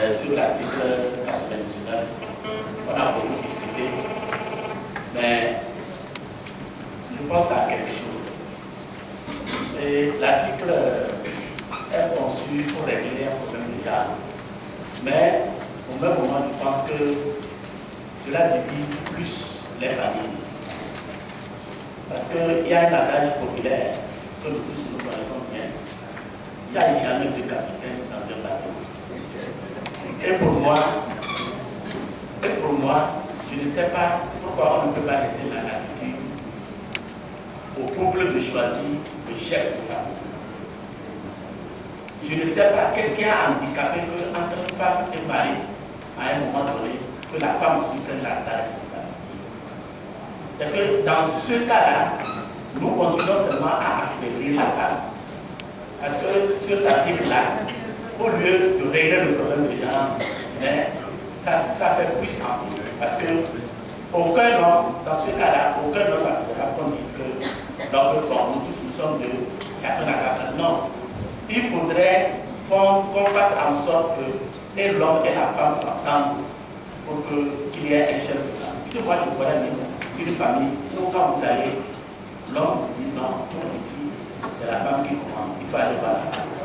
sur l'article 99. On a beaucoup discuté, mais je pense à quelque chose. Et l'article est conçu pour régler un problème légal. Mais au même moment, je pense que cela divise plus les familles. Parce qu'il y a un adage populaire que nous tous nous connaissons bien. Il n'y a jamais de capitaine dans un bateau. Et pour moi, je ne sais pas pourquoi on ne peut pas laisser la latitude au peuple de choisir le chef de famille. Je ne sais pas qu'est-ce qui a handicapé entre femme et mari à un moment donné, que la femme aussi prenne la responsabilité. C'est que dans ce cas-là, nous continuons seulement à affaiblir la femme. Parce que sur l'article-là, au lieu de régler le problème de genre, mais ça fait plus tranquille. Parce que aucun homme, dans ce cas-là, aucun homme acceptera qu'on dise que donc, nous tous nous sommes de chacun à chacun. Non. Il faudrait qu'on fasse en sorte que et l'homme et la femme s'entendent pour qu'il y ait un chef de famille. Parce que moi, je connais une famille où quand vous allez, l'homme dit non, ici, c'est la femme qui commande, il faut aller voir la femme.